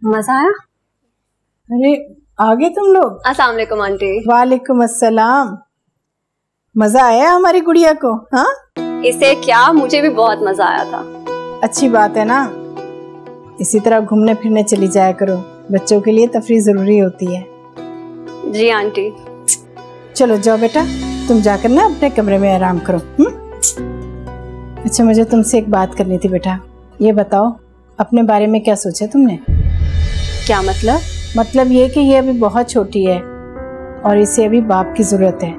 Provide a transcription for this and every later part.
मजा आया? अरे आ गए तुम लोग। अस्सलाम वालेकुम आंटी। वालेकुम अस्सलाम। मजा आया हमारी गुड़िया को? हाँ इसे क्या, मुझे भी बहुत मजा आया था। अच्छी बात है ना, इसी तरह घूमने फिरने चली जाया करो, बच्चों के लिए तफरीह जरूरी होती है। जी आंटी। चलो जाओ बेटा, तुम जाकर ना अपने कमरे में आराम करो। अच्छा मुझे तुमसे एक बात करनी थी बेटा, ये बताओ अपने बारे में क्या सोचा तुमने? क्या मतलब? मतलब ये कि ये अभी बहुत छोटी है और इसे अभी बाप की जरूरत है।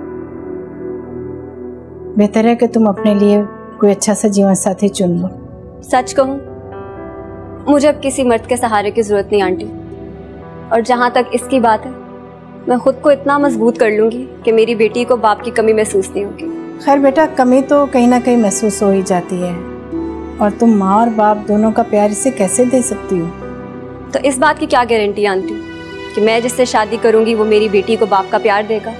बेहतर है कि तुम अपने लिए कोई अच्छा सा जीवन साथी चुन लो। सच कहूं, मुझे अब किसी मर्द के सहारे की जरूरत नहीं आंटी। और जहां तक इसकी बात है, मैं खुद को इतना मजबूत कर लूंगी कि मेरी बेटी को बाप की कमी महसूस नहीं होगी। खैर बेटा, कमी तो कहीं ना कहीं महसूस हो ही जाती है, और तुम माँ और बाप दोनों का प्यार इसे कैसे दे सकती हो? तो इस बात की क्या गारंटी आंटी कि मैं जिससे शादी करूंगी वो मेरी बेटी को बाप का प्यार देगा?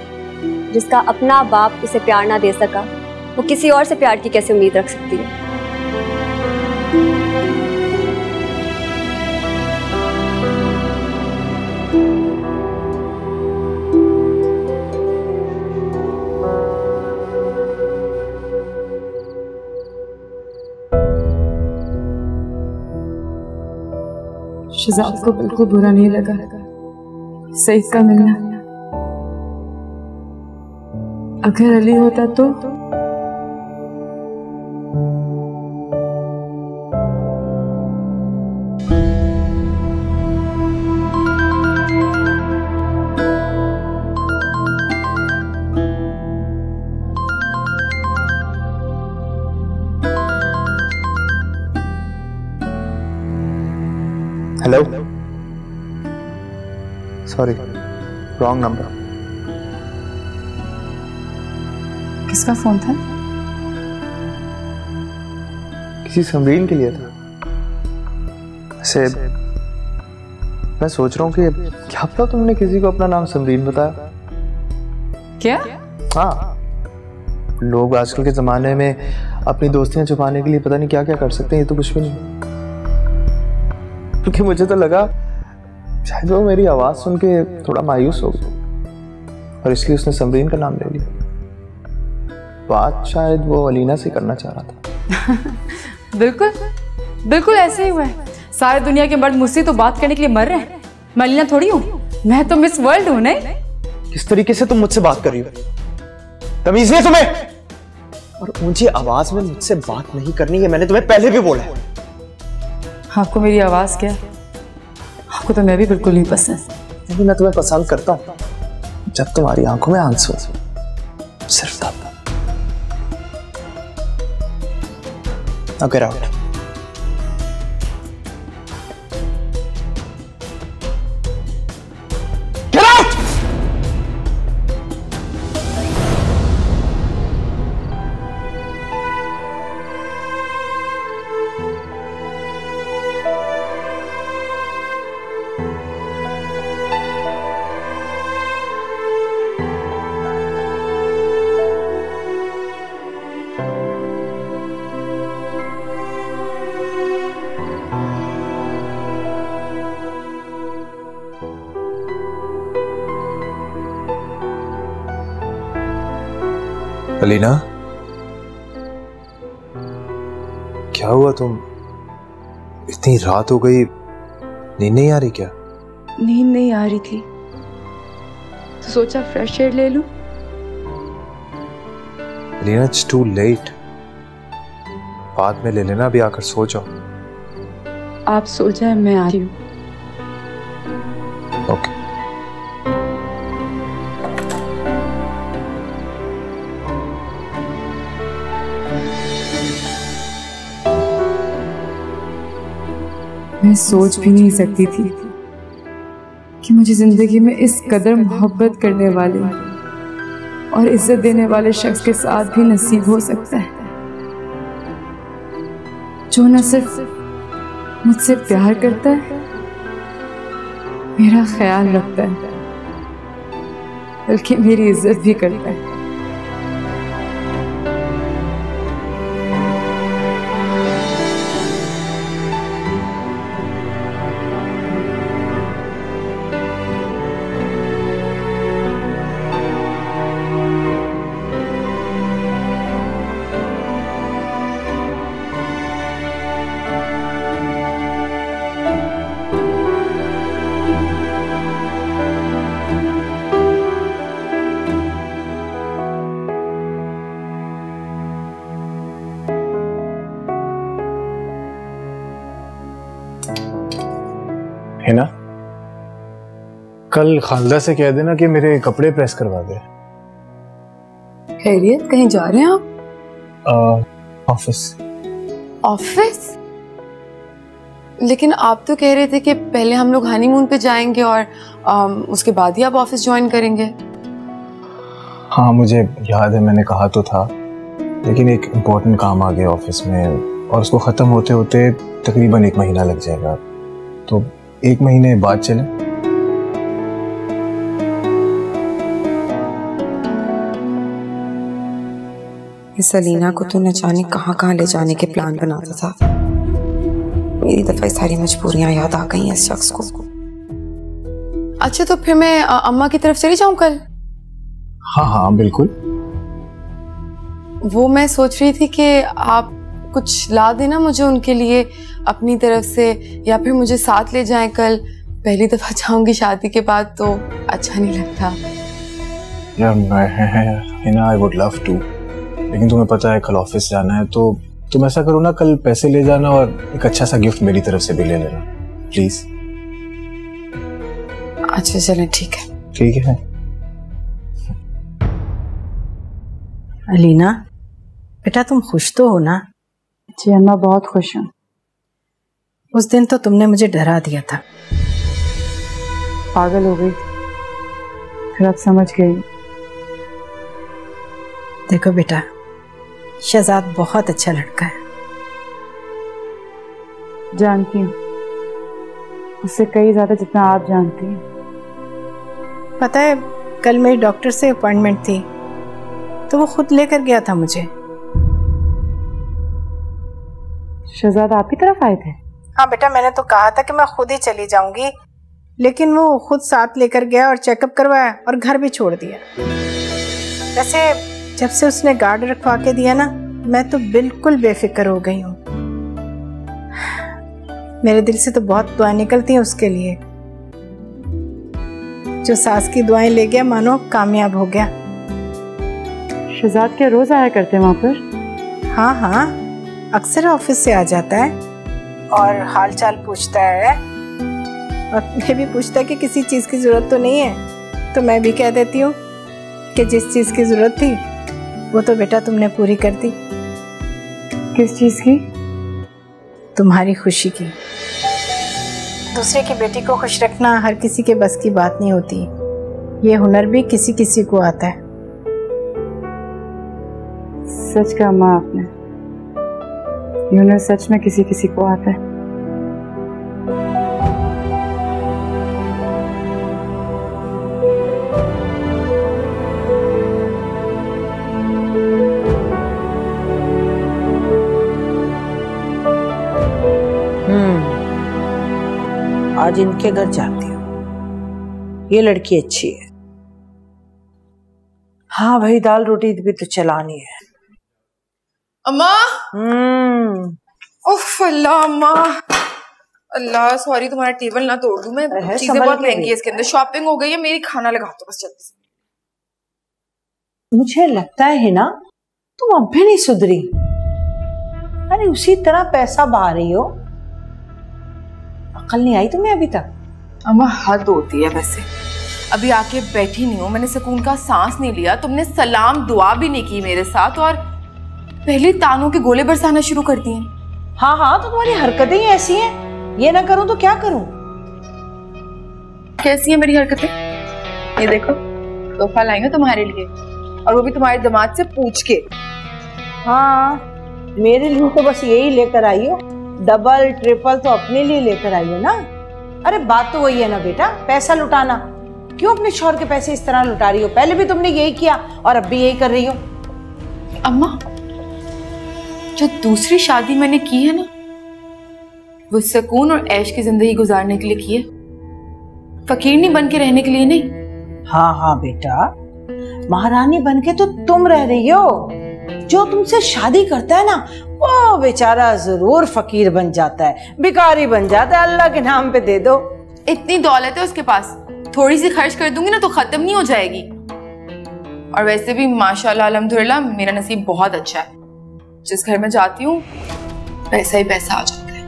जिसका अपना बाप उसे प्यार ना दे सका, वो किसी और से प्यार की कैसे उम्मीद रख सकती है? शहजाद को बिल्कुल बुरा नहीं लगा सईद का मिलना। अगर अली होता तो हेलो, सॉरी रॉन्ग नंबर। किसका फोन था? किसी समरीन के लिए था। वैसे मैं सोच रहा हूँ कि क्या पता तुमने किसी को अपना नाम समरीन बताया। क्या? हाँ, लोग आजकल के जमाने में अपनी दोस्तियां छुपाने के लिए पता नहीं क्या क्या कर सकते हैं, ये तो कुछ भी नहीं। क्योंकि मुझे तो लगा शायद वो मेरी आवाज सुन के थोड़ा मायूस हो गया और इसलिए उसने समरीन का नाम ले लिया। बात शायद वो अलीना से करना चाह रहा था। बिल्कुल बिल्कुल ऐसे ही हुआ है। सारी दुनिया के मर्द मुझसे तो बात करने के लिए मर रहे हैं। मैं अलीना थोड़ी हूँ, मैं तो मिस वर्ल्ड हूँ। नहीं, किस तरीके से तुम मुझसे बात कर रही हो? तमीज नहीं तुम्हें? और ऊंची आवाज में मुझसे बात नहीं करनी है, मैंने तुम्हें पहले भी बोला है। आपको मेरी आवाज क्या? आपको तो मैं भी बिल्कुल नहीं पसंद। लेकिन मैं तुम्हें पसंद करता हूँ जब तुम्हारी आंखों में आंसू, सिर्फ तब। Now get out. Get out! Alina, क्या हुआ? तुम इतनी रात हो गई, नींद नहीं आ रही क्या? नींद नहीं आ रही थी तो सोचा फ्रेश एयर ले लूं। अलीना, इट्स टू लेट, बाद में ले लेना, अभी आकर सो जाओ। आप सो जाए, मैं आ रही हूँ। ओके। मैं सोच भी नहीं सकती थी कि मुझे जिंदगी में इस कदर मोहब्बत करने वाले और इज्जत देने वाले शख्स के साथ भी नसीब हो सकता है, जो न सिर्फ मुझसे प्यार करता है, मेरा ख्याल रखता है, बल्कि मेरी इज्जत भी करता है। है ना? कल खालदा से कह देना कि मेरे कपड़े प्रेस करवा दे। खैरियत, कहीं जा रहे हैं आप? ऑफिस। ऑफिस? लेकिन आप तो कह रहे थे कि पहले हम लोग हनीमून पे जाएंगे और उसके बाद ही आप ऑफिस ज्वाइन करेंगे। हाँ मुझे याद है, मैंने कहा तो था, लेकिन एक इम्पोर्टेंट काम आ गया ऑफिस में और उसको ख़त्म होते होते तकरीबन 1 महीना लग जाएगा, तो 1 महीने बाद चलें। इस अलीना को तो न जाने कहाँ ले जाने के प्लान बनाता था। मेरी दफा सारी मजबूरियां याद आ गई हैं इस शख्स को। अच्छा तो फिर मैं अम्मा की तरफ चली जाऊं कल? हाँ हाँ बिल्कुल। वो मैं सोच रही थी कि आप कुछ ला देना मुझे उनके लिए अपनी तरफ से, या फिर मुझे साथ ले जाएं कल। पहली दफा जाऊंगी शादी के बाद तो अच्छा नहीं लगता। यार आई वुड लव टू, लेकिन तुम्हें पता है कल ऑफिस जाना है, तो तुम ऐसा करो ना, कल पैसे ले जाना और एक अच्छा सा गिफ्ट मेरी तरफ से भी ले लेना प्लीज। अच्छा चलें, ठीक है। ठीक है। अलीना बेटा, तुम खुश तो हो ना? जी अम्मा, बहुत खुश हूँ। उस दिन तो तुमने मुझे डरा दिया था। पागल हो गई, फिर अब समझ गई। देखो बेटा, शहजाद बहुत अच्छा लड़का है। जानती हूँ, उससे कई ज्यादा जितना आप जानती हैं। पता है, कल मेरी डॉक्टर से अपॉइंटमेंट थी तो वो खुद लेकर गया था मुझे। शहजाद आप ही तरफ आए थे? हाँ बेटा, मैंने तो कहा था कि मैं खुद ही चली जाऊंगी, लेकिन वो खुद साथ लेकर गया और चेकअप करवाया और घर भी छोड़ दिया। वैसे जब से उसने गार्ड रखवा के दिया ना, मैं तो बिल्कुल बेफिक्र हो गई हूँ। मेरे दिल से तो बहुत दुआएं निकलती हैं उसके लिए। जो सास की दुआएं ले गया, मानो कामयाब हो गया। शहजाद क्या रोज आया करते हैं वहाँ पर? हाँ हाँ, अक्सर ऑफिस से आ जाता है और हाल चाल पूछता है, और ये भी पूछता है कि किसी चीज़ की ज़रूरत तो नहीं है। तो मैं भी कह देती हूँ कि जिस चीज़ की ज़रूरत थी वो तो बेटा तुमने पूरी कर दी। किस चीज़ की? तुम्हारी खुशी की। दूसरे की बेटी को खुश रखना हर किसी के बस की बात नहीं होती। ये हुनर भी किसी किसी को आता है। सच कहा माँ आपने, ये हुनर सच में किसी किसी को आता है। आज इनके घर जाती हूँ। ये लड़की अच्छी है। हाँ भाई, दाल रोटी भी तो चलानी है। अम्मा। उफ अल्लाह अम्मा, अल्लाह सॉरी, तुम्हारा टेबल ना तोड़ दूं मैं। चीजें बहुत महंगी है इसके अंदर, शॉपिंग हो गई है मेरी। खाना लगा दो बस जल्दी से। मुझे लगता है ना तुम अब भी नहीं सुधरी। अरे उसी तरह पैसा बहा रही हो। अकल नहीं आई तुम्हें अभी तक? अम्मा हद होती है वैसे। अभी आके बैठी नहीं हूँ, मैंने सुकून का सांस नहीं लिया। तुमने सलाम दुआ भी नहीं की मेरे साथ और पहले तानों के गोले बरसाना शुरू कर दिए। हाँ हाँ, तो तुम्हारी हरकतें ही ऐसी हैं। ये ना करूं तो क्या करूं? कैसी है मेरी हरकतें? ये देखो, तोहफा लाई हूं तुम्हारे लिए, और वो भी तुम्हारे दामाद से पूछ के। हाँ, मेरे लिए तो बस यही लेकर आई हो। डबल ट्रिपल तो अपने लिए लेकर आई हो ना। अरे बात तो वही है ना बेटा, पैसा लुटाना। क्यों अपने शौहर के पैसे इस तरह लुटा रही हो? पहले भी तुमने यही किया और अब भी यही कर रही हो। अम्मा, जो दूसरी शादी मैंने की है ना, वो सुकून और ऐश की जिंदगी गुजारने के लिए की है, फकीर नहीं बन के रहने के लिए नहीं। हाँ हाँ बेटा, महारानी बन के तो तुम रह रही हो। जो तुमसे शादी करता है ना, वो बेचारा जरूर फकीर बन जाता है, भिखारी बन जाता है। अल्लाह के नाम पे दे दो। इतनी दौलत है उसके पास, थोड़ी सी खर्च कर दूंगी ना तो खत्म नहीं हो जाएगी। और वैसे भी माशाल्लाह अल्हम्दुलिल्लाह मेरा नसीब बहुत अच्छा है। जिस घर में जाती हूँ पैसा ही पैसा आ जाता है।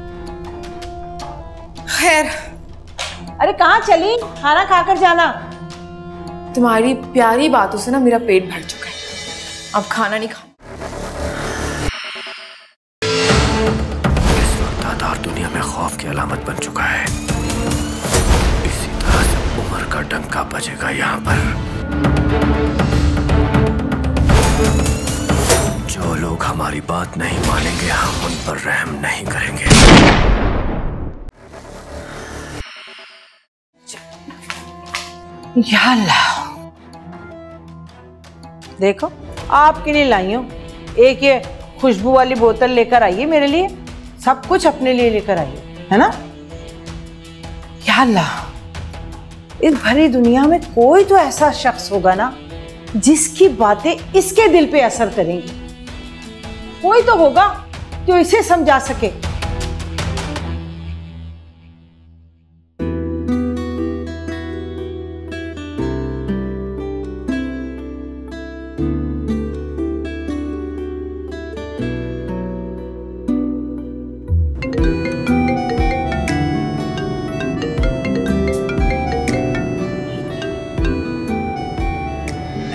खैर, अरे कहाँ चली? खाना खाकर जाना। तुम्हारी प्यारी बातों से ना मेरा पेट भर चुका है, अब खाना नहीं खा। इस वक्त आधार दुनिया में खौफ की अलामत बन चुका है। इसी तरह से उम्र का डंका बजेगा यहाँ पर। जो लोग हमारी बात नहीं मानेंगे, हम उन पर रहम नहीं करेंगे। या अल्लाह, देखो आपके लिए लाई हूँ। एक ये खुशबू वाली बोतल लेकर आइए मेरे लिए, सब कुछ अपने लिए लेकर आइए, है ना। या अल्लाह, इस भरी दुनिया में कोई तो ऐसा शख्स होगा ना जिसकी बातें इसके दिल पे असर करेंगी। कोई तो होगा जो इसे समझा सके।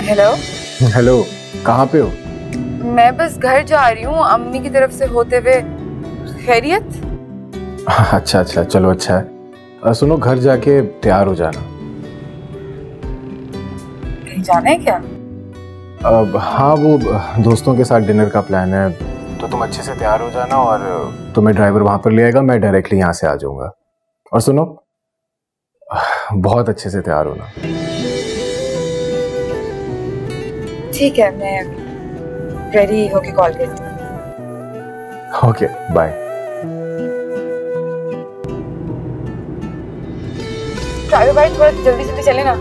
हेलो हेलो, कहाँ पे हो? मैं बस घर जा रही हूँ अम्मी की तरफ से होते हुए। खैरियत? अच्छा अच्छा, चलो अच्छा है। सुनो, घर जाके तैयार हो जाना। कहीं जाना है क्या? हाँ, वो दोस्तों के साथ डिनर का प्लान है, तो तुम अच्छे से तैयार हो जाना और तुम्हें ड्राइवर वहां पर ले आएगा, मैं डायरेक्टली यहाँ से आ जाऊंगा। और सुनो, बहुत अच्छे से तैयार होना। ठीक है, मैं रेडी होके कॉल करती हूँ। Okay, bye. ड्राइवर भाई थोड़ा जल्दी जल्दी चले ना।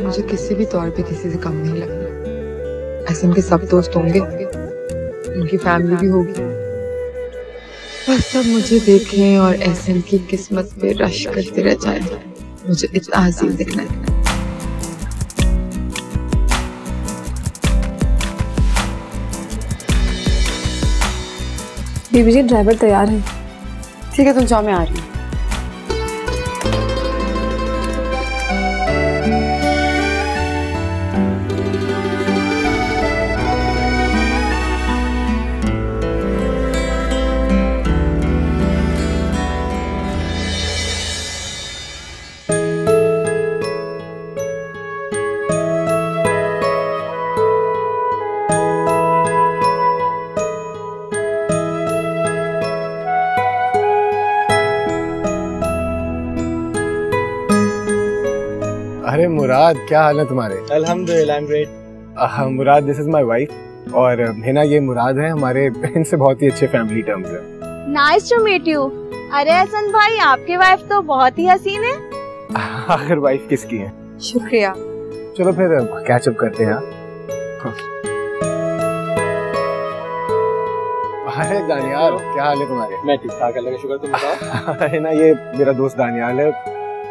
मुझे किसी भी तौर पे किसी से कम नहीं लगना। ऐसे के सब दोस्त होंगे, उनकी फैमिली भी होगी, बस सब मुझे देखें और ऐसे की किस्मत पे रश करते रह जाए। मुझे इतना अजीब दिखना है। बीबी जी, ड्राइवर तैयार है। ठीक है, तुम जाओ, मैं आ रही हूँ। अरे मुराद, क्या हाल है तुम्हारे? अल्हम्दुलिल्लाह, I am great. Murad, this is my wife, और हिना ये मुराद है। हमारे इनसे बहुत ही अच्छे फैमिली टर्म्स हैं। Nice to meet you. अरे हसन भाई, आपकी वाइफ तो बहुत ही हसीन है। आखिर वाइफ किसकी है? शुक्रिया। चलो फिर कैच अप करते हैं। अरे दानियाल, क्या हाल है तुम्हारे? मैं ठीक ठाक, अल्लाह का शुक्र, तुम बताओ। अरे ना, ये मेरा दोस्त दानियाल है,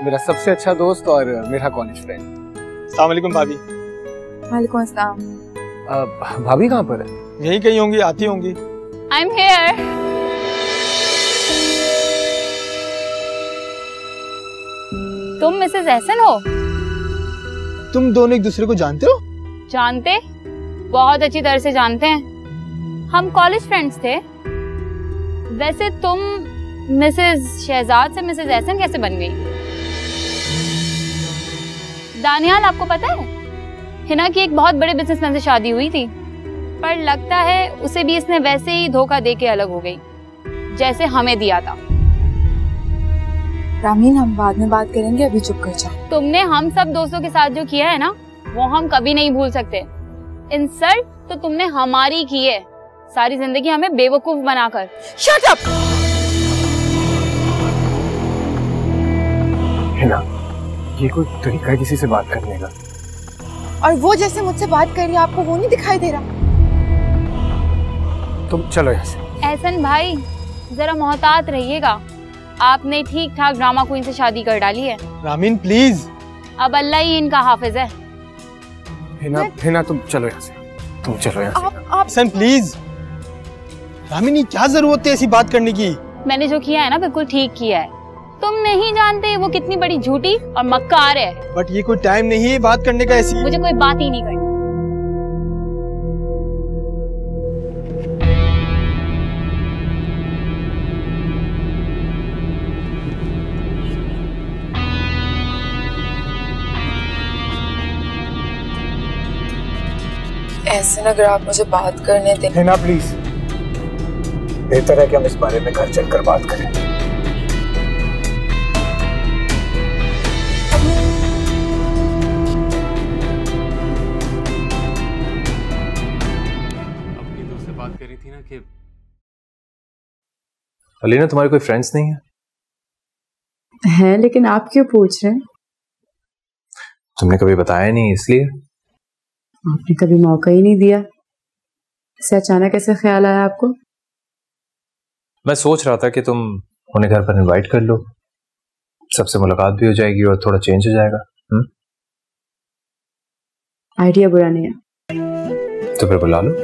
मेरा सबसे अच्छा दोस्त और मेरा कॉलेज फ्रेंड। अस्सलाम वालेकुम भाभी। वालेकुम अस्सलाम। भाभी कहाँ पर है? यहीं कहीं होंगी, आती होंगी। I am here. तुम मिसेस एहसन हो? तुम दोनों एक दूसरे को जानते हो? जानते? बहुत अच्छी तरह से जानते हैं। हम कॉलेज फ्रेंड्स थे। वैसे तुम मिसेस शहजाद से मिसेस एहसन कैसे बन गई? दानियाल, आपको पता है हिना की एक बहुत बड़े बिजनेसमैन से शादी हुई थी, पर लगता है उसे भी इसने वैसे ही धोखा देके अलग हो गई जैसे हमें दिया था। रामीन, हम बाद में बात करेंगे, अभी चुप कर जाओ। तुमने हम सब दोस्तों के साथ जो किया है ना, वो हम कभी नहीं भूल सकते। इंसल्ट तो तुमने हमारी की है, सारी जिंदगी हमें बेवकूफ बनाकर। Shut up. ये कोई तरीका है किसी से बात करने का? और वो जैसे मुझसे बात कर रही है, आपको वो नहीं दिखाई दे रहा? तुम चलो यहाँ से। एहसन भाई जरा मोहतात रहिएगा, आपने ठीक ठाक ड्रामा क्वीन से शादी कर डाली है। रामीन प्लीज। अब अल्लाह ही इनका हाफिज है। हिना तुम चलो यहाँ से, तुम चलो यहाँ से। आप सन प्लीज। रामीन ये क्या जरूरत है ऐसी बात करने की? मैंने जो किया है ना बिल्कुल ठीक किया है। तुम नहीं जानते वो कितनी बड़ी झूठी और मक्कार है। बट ये कोई टाइम नहीं है बात करने का ऐसी। मुझे कोई बात ही नहीं करनी। ऐसे अगर आप मुझे बात करने दें। हिना प्लीज, बेहतर है कि हम इस बारे में घर चलकर बात करें। अपनी दोस्त से बात करी थी ना कि अलीना तुम्हारे कोई फ्रेंड्स नहीं है? है, लेकिन आप क्यों पूछ रहे हैं? तुमने कभी बताया नहीं इसलिए। आपने कभी मौका ही नहीं दिया, इसे अचानक ऐसे ख्याल आया आपको? मैं सोच रहा था कि तुम उन्हें घर पर इनवाइट कर लो, सबसे मुलाकात भी हो जाएगी और थोड़ा चेंज हो जाएगा। आइडिया बुरा नहीं है। तो फिर बुला लो।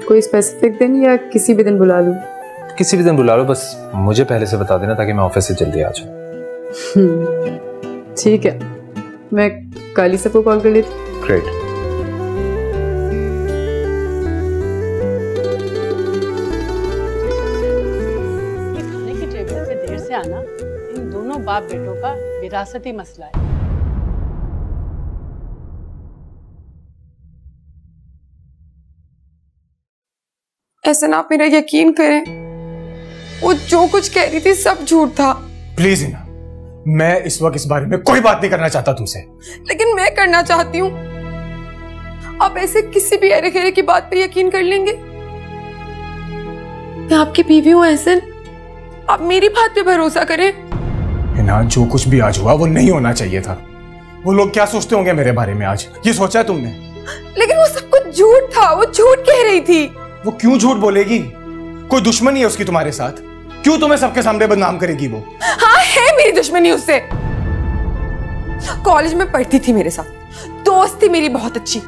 कोई स्पेसिफिक दिन या किसी भी दिन बुला लूं? किसी भी दिन बुला लो, बस मुझे पहले से बता देना ताकि मैं ऑफिस से जल्दी आ जाऊं। ठीक है, मैं कल ही सबको कॉल कर लेती हूँ। ग्रेट। ये खाने की टेबल पे देर से आना इन दोनों बाप बेटों का विरासती मसला है। ऐसा ना, आप मेरा यकीन करें, वो जो कुछ कह रही थी सब झूठ था। प्लीज हिना, मैं इस वक्त इस बारे में कोई बात नहीं करना चाहता तुमसे। लेकिन मैं करना चाहती हूँ। आप ऐसे किसी भी अरे खेरे की बात पे यकीन कर लेंगे? मैं आपकी बीवी हूँ एहसन, आप मेरी बात पे भरोसा करें। हिना, जो कुछ भी आज हुआ वो नहीं होना चाहिए था। वो लोग क्या सोचते होंगे मेरे बारे में आज, ये सोचा है तुमने? लेकिन वो सब कुछ झूठ था, वो झूठ कह रही थी। वो क्यों झूठ बोलेगी? कोई दुश्मनी है उसकी तुम्हारे साथ? क्यों तुम्हें सबके सामने बदनाम करेगी वो? हाँ, है मेरी दुश्मनी उससे। कॉलेज में पढ़ती थी मेरे साथ, दोस्त थी मेरी बहुत अच्छी।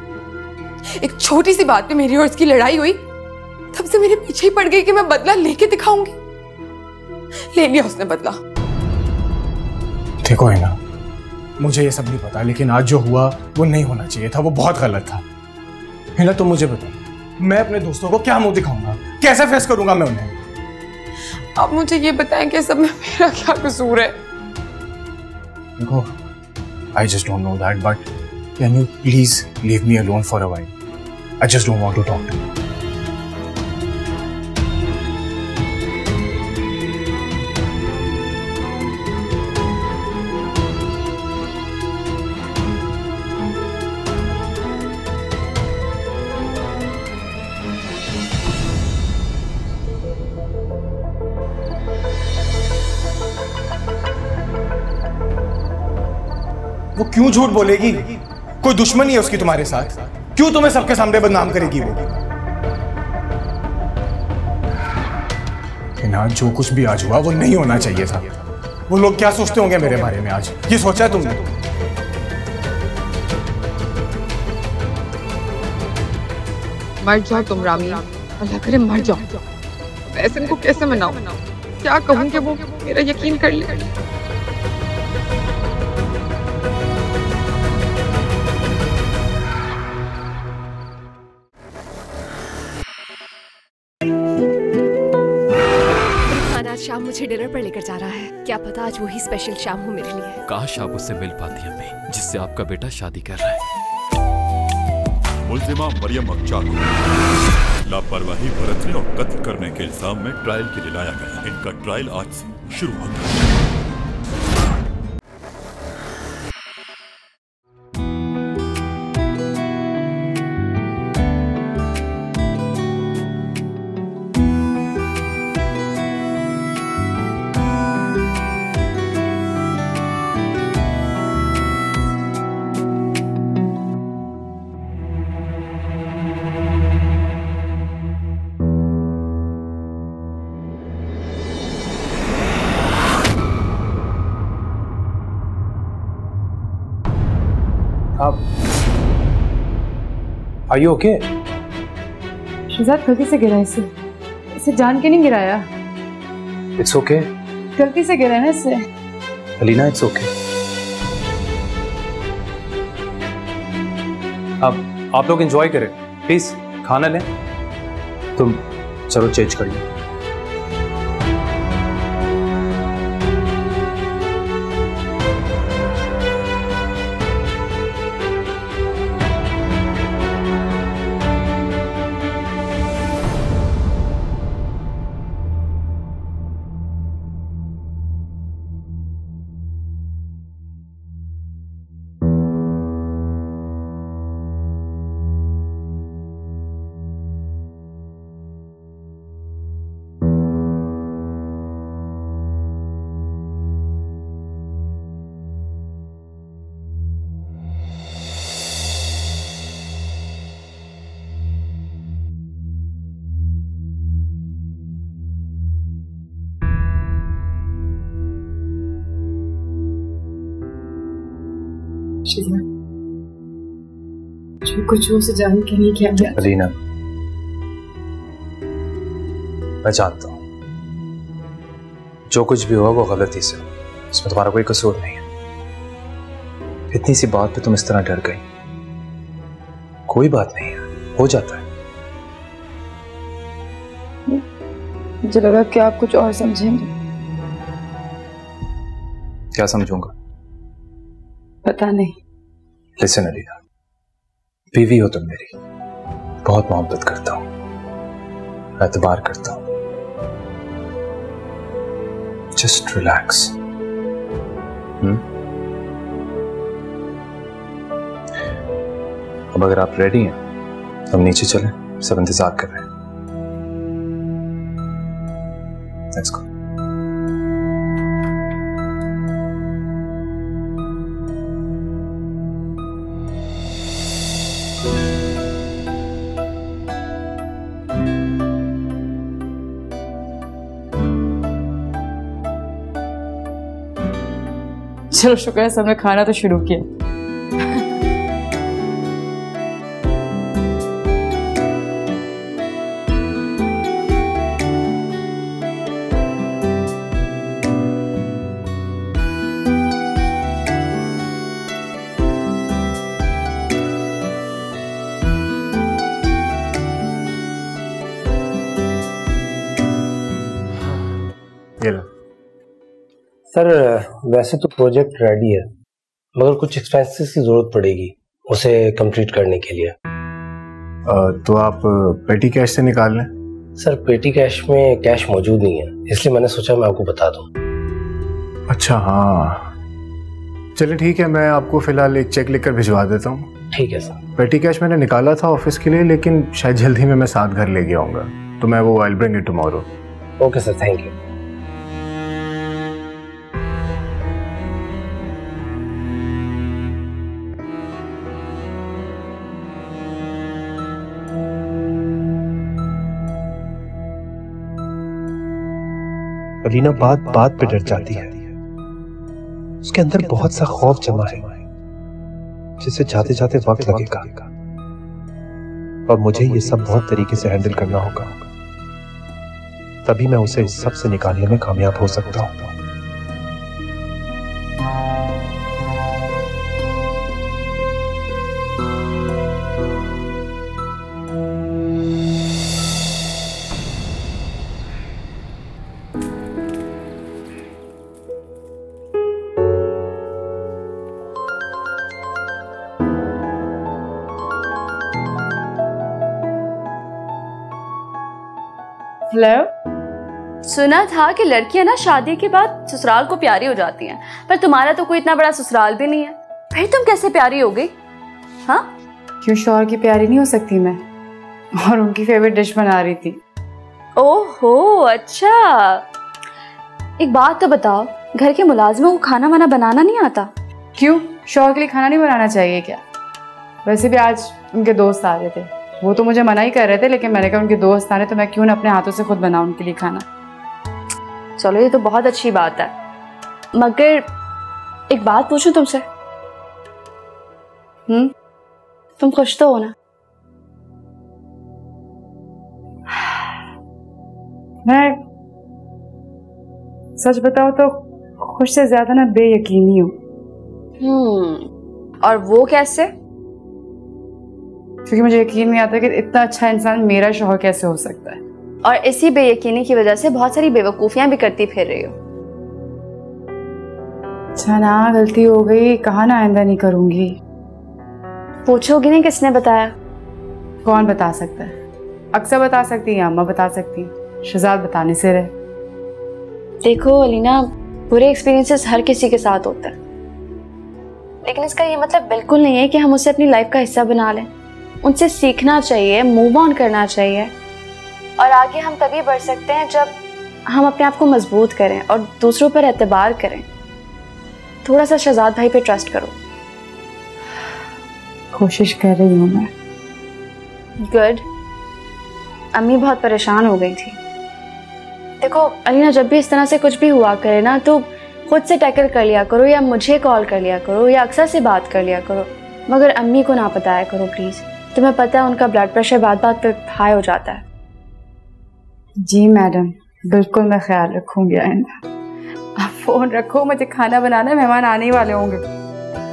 एक छोटी सी बात पे मेरी और उसकी लड़ाई हुई, तब से मेरे पीछे ही पड़ गई कि मैं बदला लेके दिखाऊंगी। ले लिया उसने बदला। देखो है ना, मुझे ये सब नहीं पता, लेकिन आज जो हुआ वो नहीं होना चाहिए था, वो बहुत गलत था। है ना, तुम मुझे बताओ, मैं अपने दोस्तों को क्या मुंह दिखाऊंगा, कैसे फेस करूंगा मैं उन्हें? आप मुझे ये बताएं कि सब में मेरा क्या कसूर है? देखो, I just don't know that, but can you please leave me alone for a while? I just don't want to talk to you. वो क्यों झूठ बोलेगी? कोई दुश्मनी है उसकी तुम्हारे साथ? क्यों तुम्हें सबके सामने बदनाम करेगी वो? ना, जो कुछ भी आज हुआ वो नहीं होना चाहिए था। वो लोग क्या सोचते होंगे मेरे बारे में आज, ये सोचा है तुमने? मर जाओ तुम रामी, अल्लाह करे मर जाओ। वैसे इनको कैसे मनाऊं? क्या कहूं कि वो मेरा यकीन कर ले? शाम मुझे डिनर पर लेकर जा रहा है। क्या पता आज वही स्पेशल शाम हो मेरे लिए। काश आप उससे मिल पाती अम्मी, जिससे आपका बेटा शादी कर रहा है। मुल्जिमा मरियम अख्तर को लापरवाही बरतने और कत्ल करने के इल्जाम में ट्रायल के लिए लाया गया। इनका ट्रायल आज से शुरू होता है। आप आर यू ओके? शहजाद गलती से गिरा इसे जान के नहीं गिराया। It's okay. गलती से गिरा ना इससे। Alina it's okay. अब आप लोग एंजॉय करें प्लीज, खाना लें। तुम चलो चेंज कर लो। जो कुछ हो उसे जान के नहीं किया गया। अलीना, मैं जानता हूं जो कुछ भी हुआ वो गलती से, इसमें तुम्हारा कोई कसूर नहीं है। इतनी सी बात पे तुम इस तरह डर गई। कोई बात नहीं है, हो जाता है। मुझे लगा कि आप कुछ और समझेंगे। क्या समझूंगा? पता नहीं। लिसन अलीना, बीवी हो तुम मेरी, बहुत मोहब्बत करता हूं, एतबार करता हूं। Just relax. अब अगर आप रेडी हैं तो हम नीचे चलें, सब इंतजार कर रहे हैं। Let's go. चलो शुक्र है सबने खाना तो शुरू किया। सर वैसे तो प्रोजेक्ट रेडी है, मगर कुछ एक्सपेंसेस की जरूरत पड़ेगी उसे कंप्लीट करने के लिए। तो आप पेटी कैश से निकाल लें। सर पेटी कैश में कैश मौजूद नहीं है, इसलिए मैंने सोचा मैं आपको बता दूं। अच्छा हाँ, चलिए ठीक है, मैं आपको फिलहाल एक चेक लिखकर भिजवा देता हूँ। ठीक है सर। पेटी कैश मैंने निकाला था ऑफिस के लिए, लेकिन शायद जल्दी में मैं साथ घर लेके आऊँगा, तो मैं वो I bring it tomorrow. Okay sir, thank you. Alina बात बात पे डर जाती है, उसके अंदर बहुत सा खौफ जमा है जिसे जाते जाते वक्त लगेगा, और मुझे ये सब बहुत तरीके से हैंडल करना होगा, तभी मैं उसे इस सब से निकालने में कामयाब हो सकता हूं। हेलो, सुना था कि लड़कियां ना शादी के बाद ससुराल को प्यारी हो जाती हैं, पर तुम्हारा तो कोई इतना बड़ा ससुराल भी नहीं है, फिर तुम कैसे प्यारी हो गई? हाँ, क्यों शौहर की प्यारी नहीं हो सकती मैं? और उनकी फेवरेट डिश बना रही थी। ओहो अच्छा, एक बात तो बताओ, घर के मुलाजिमों को खाना वाना बनाना नहीं आता? क्यों, शौहर के लिए खाना नहीं बनाना चाहिए क्या? वैसे भी आज उनके दोस्त आ रहे थे, वो तो मुझे मना ही कर रहे थे, लेकिन मैंने कहा उनके दोस्त आ रहे तो मैं क्यों ना अपने हाथों से खुद बनाऊं उनके लिए खाना। चलो ये तो बहुत अच्छी बात है, मगर एक बात पूछूं तुमसे? तुम खुश तो हो ना? मैं सच बताऊं तो खुश से ज्यादा ना बेयकीनी हूँ। और वो कैसे? क्योंकि मुझे यकीन नहीं आता कि इतना अच्छा इंसान मेरा शौहर कैसे हो सकता है। और इसी बेयकीनी की वजह से बहुत सारी बेवकूफियां भी करती फिर रही हो। अच्छा ना, गलती हो गई, कहा ना आइंदा नहीं करूंगी। पूछोगी नहीं किसने बताया? कौन बता सकता है? अक्सर बता सकती है, अम्मा बता सकती, शहजाद बताने से रहे। देखो अलीना, बुरे एक्सपीरियंसेस हर किसी के साथ होते हैं, लेकिन इसका ये मतलब बिल्कुल नहीं है कि हम उसे अपनी लाइफ का हिस्सा बना लें। उनसे सीखना चाहिए, मूव ऑन करना चाहिए, और आगे हम तभी बढ़ सकते हैं जब हम अपने आप को मजबूत करें और दूसरों पर एतबार करें। थोड़ा सा शहजाद भाई पे ट्रस्ट करो। कोशिश कर रही हूँ मैं। गुड। अम्मी बहुत परेशान हो गई थी। देखो अलीना, जब भी इस तरह से कुछ भी हुआ करे ना, तो खुद से टैकल कर लिया करो, या मुझे कॉल कर लिया करो, या अक्सर से बात कर लिया करो, मगर अम्मी को ना बताया करो प्लीज। तुम्हें पता है उनका ब्लड प्रेशर बात बात पे हाई हो जाता है। जी मैडम, बिल्कुल मैं ख्याल रखूंगी आइंदा। आप फोन रखो, मुझे खाना बनाना, मेहमान आने ही वाले होंगे।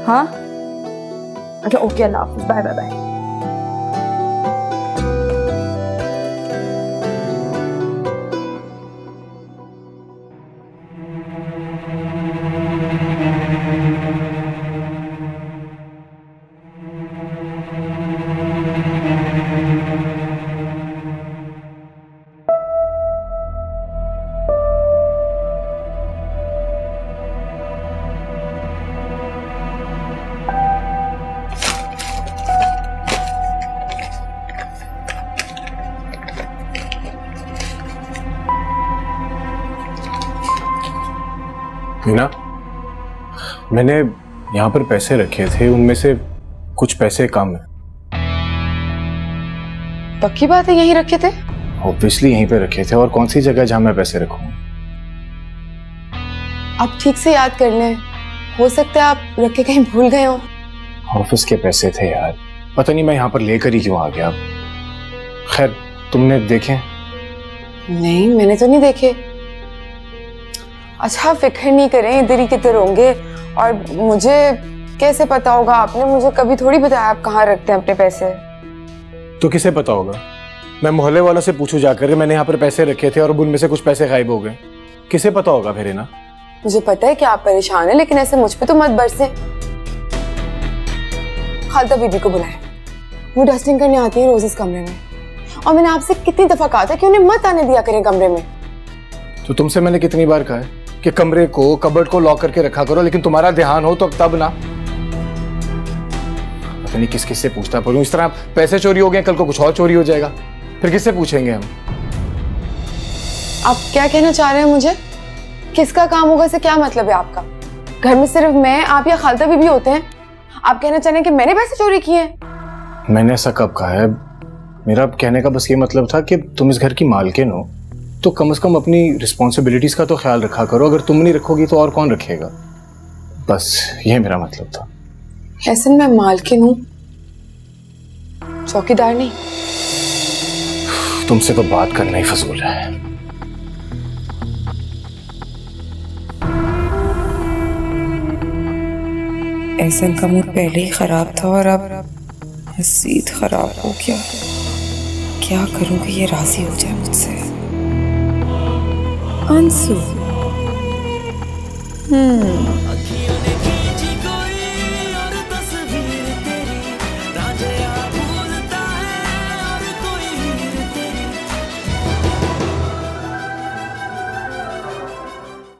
हाँ अच्छा, ओके, अल्लाह हाफिज़, बाय बाय बाय। मीना, मैंने यहाँ पर पैसे रखे थे, उनमें से कुछ पैसे कम है। पक्की बात है यहीं रखे थे? ऑब्वियसली यहीं पे रखे थे, और कौन सी जगह जहाँ मैं पैसे रखूँ? आप ठीक से याद कर लें, हो सकता है आप रख के कहीं भूल गए हो। ऑफिस के पैसे थे यार, पता नहीं मैं यहाँ पर लेकर ही क्यों आ गया। खैर, तुमने देखे? नहीं, मैंने तो नहीं देखे। अच्छा, फिक्र नहीं करें, इधर ही किधर होंगे, और मुझे कैसे पता होगा? आपने मुझे कभी थोड़ी बताया आप कहाँ रखते हैं अपने पैसे। तो किसे पता होगा? मैं मोहल्ले वालों से पूछूं जाकर मैंने यहाँ पर पैसे रखे थे और उनमें से कुछ पैसे गायब हो गए। किसे पता होगा फिर? ना मुझे पता है कि आप परेशान हैं, लेकिन ऐसे मुझ पे तो मत बरसे। खालदा बीबी को बुलाएं, वो डस्टिंग करने आती है रोज इस कमरे में, और मैंने आपसे कितनी दफा कहा था कि उन्हें मत आने दिया करें कमरे में। तो तुमसे मैंने कितनी बार कहा है कि कमरे को, कबर्ड को लॉक करके रखा करो, लेकिन तुम्हारा ध्यान हो तो तब ना। पता नहीं किस किस से पूछता पड़ूं। इस तरह पैसे चोरी हो गए, कल को कुछ और चोरी हो जाएगा, फिर किससे पूछेंगे हम? आप क्या कहना चाह रहे हैं मुझे? किसका काम होगा से क्या मतलब है आपका? घर में सिर्फ मैं, आप या खालदा बीबी होते हैं? आप कहना चाह रहे हैं कि मैंने पैसे चोरी किए हैं? मैंने ऐसा कब कहा है? मेरा कहने का बस ये मतलब था कि तुम इस घर की मालकिन हो, तो कम से कम अपनी रिस्पॉन्सिबिलिटीज का तो ख्याल रखा करो। अगर तुम नहीं रखोगी तो और कौन रखेगा? बस ये मेरा मतलब था। ऐसे मैं मालकिन हूँ, चौकीदार नहीं। तुमसे तो बात करना ही फजूल है। एहसन का मूड पहले ही खराब था और अब मज़ीद खराब हो गया। क्या करूं कि ये राजी हो जाए मुझसे? अंशु,